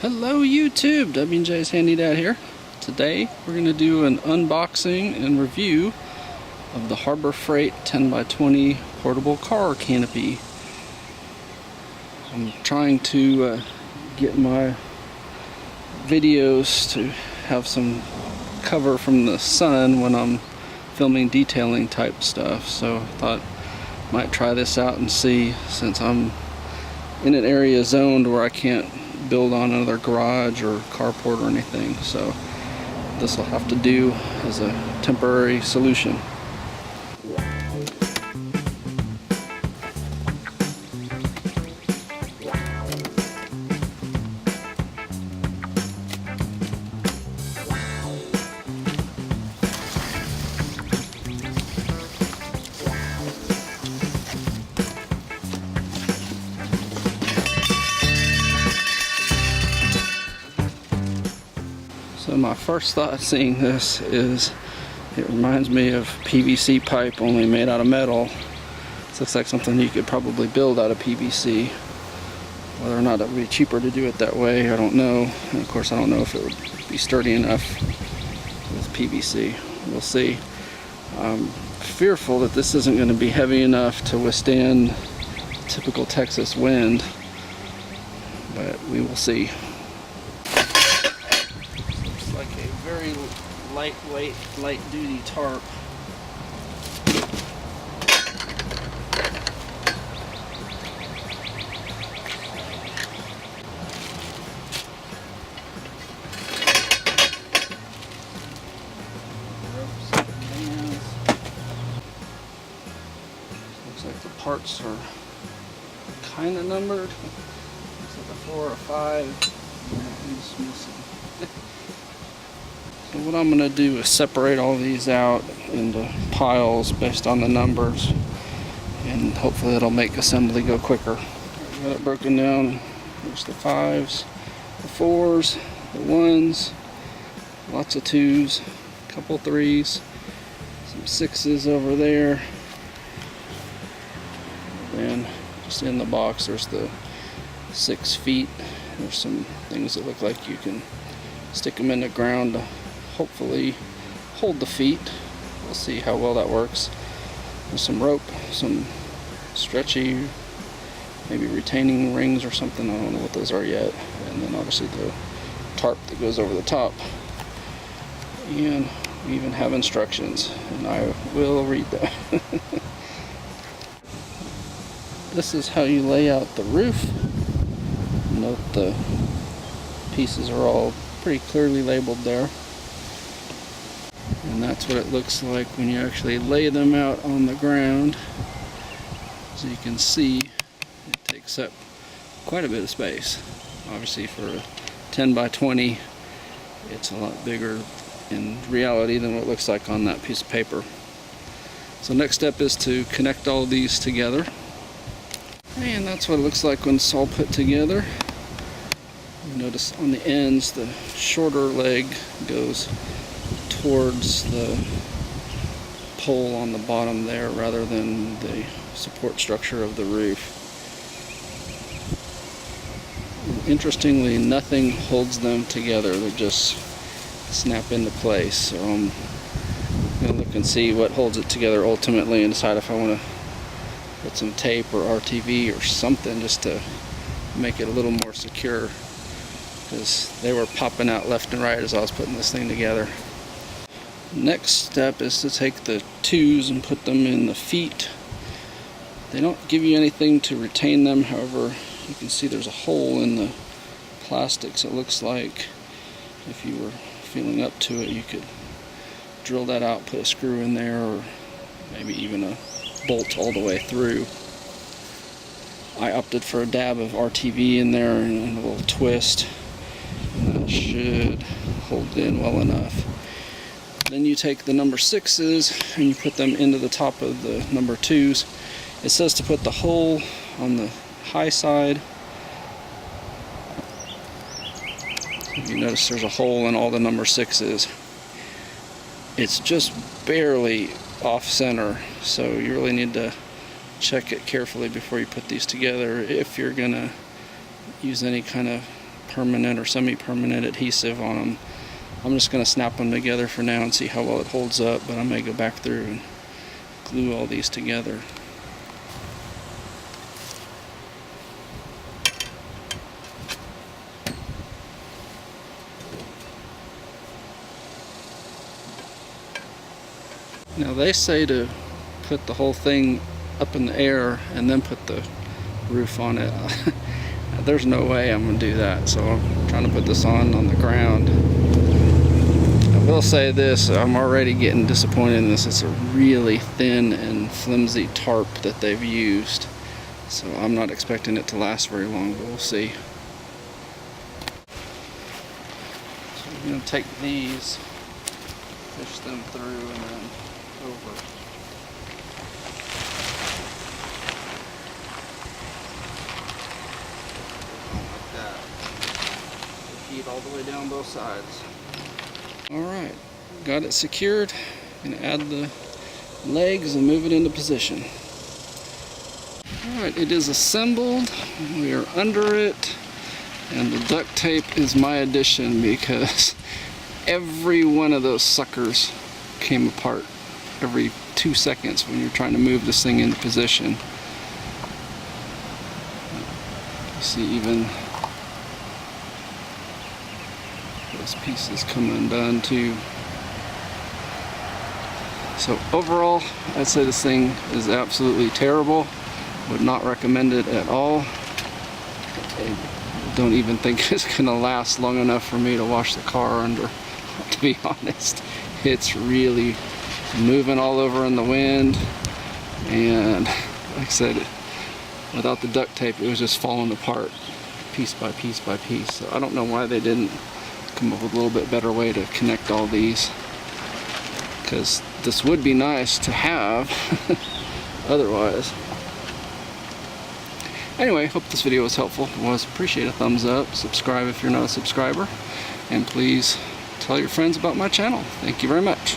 Hello YouTube, W&J's Handy Dad here. Today we're going to do an unboxing and review of the Harbor Freight 10x20 portable car canopy. I'm trying to get my videos to have some cover from the sun when I'm filming detailing type stuff, so I thought I might try this out and see, since I'm in an area zoned where I can't build on another garage or carport or anything, so this will have to do as a temporary solution. So my first thought seeing this is it reminds me of PVC pipe, only made out of metal. This looks like something you could probably build out of PVC. Whether or not it would be cheaper to do it that way, I don't know. And of course I don't know if it would be sturdy enough with PVC. We'll see. I'm fearful that this isn't going to be heavy enough to withstand typical Texas wind, but we will see. Like a very lightweight, light-duty tarp. Looks like the parts are kind of numbered. Looks like a 4 or 5. One's missing. So what I'm going to do is separate all these out into piles based on the numbers, and hopefully it'll make assembly go quicker. Got it broken down. There's the 5s, the 4s, the 1s, lots of 2s, a couple 3s, some 6s over there. And just in the box there's the 6 feet. There's some things that look like you can stick them in the ground to hopefully hold the feet. We'll see how well that works. There's some rope, some stretchy, maybe retaining rings or something. I don't know what those are yet. And then obviously the tarp that goes over the top. And we even have instructions, and I will read them. This is how you lay out the roof. Note the pieces are all pretty clearly labeled there. And that's what it looks like when you actually lay them out on the ground. As you can see, it takes up quite a bit of space. Obviously for a 10x20, it's a lot bigger in reality than what it looks like on that piece of paper. So next step is to connect all these together. And that's what it looks like when it's all put together. You notice on the ends, the shorter leg goes towards the pole on the bottom there rather than the support structure of the roof. Interestingly, nothing holds them together. They just snap into place. So I'm going to look and see what holds it together ultimately and decide if I want to put some tape or RTV or something just to make it a little more secure, because they were popping out left and right as I was putting this thing together. Next step is to take the 2s and put them in the feet. They don't give you anything to retain them, however you can see there's a hole in the plastics. It looks like if you were feeling up to it you could drill that out, put a screw in there, or maybe even a bolt all the way through. I opted for a dab of RTV in there and a little twist, and that should hold it in well enough. Then you take the number 6s and you put them into the top of the number 2s. It says to put the hole on the high side. You notice there's a hole in all the number 6s. It's just barely off center, so you really need to check it carefully before you put these together if you're gonna use any kind of permanent or semi-permanent adhesive on them. I'm just going to snap them together for now and see how well it holds up, but I may go back through and glue all these together. Now they say to put the whole thing up in the air and then put the roof on it. There's no way I'm going to do that, so I'm trying to put this on the ground. I will say this, I'm already getting disappointed in this. It's a really thin and flimsy tarp that they've used, so I'm not expecting it to last very long, but we'll see. So I'm going to take these, push them through, and then over. Like that. Feed all the way down both sides. Alright, got it secured. I'm going to add the legs and move it into position. Alright, it is assembled. We are under it. And the duct tape is my addition because every one of those suckers came apart every 2 seconds when you're trying to move this thing into position. You see even those pieces come undone too. So overall, I'd say this thing is absolutely terrible. Would not recommend it at all. I don't even think it's gonna last long enough for me to wash the car under, to be honest. It's really moving all over in the wind, and like I said, without the duct tape it was just falling apart piece by piece by piece. So I don't know why they didn't come up with a little bit better way to connect all these, because this would be nice to have otherwise. Anyway, hope this video was helpful. If it was, appreciate a thumbs up, subscribe if you're not a subscriber, and please tell your friends about my channel. Thank you very much.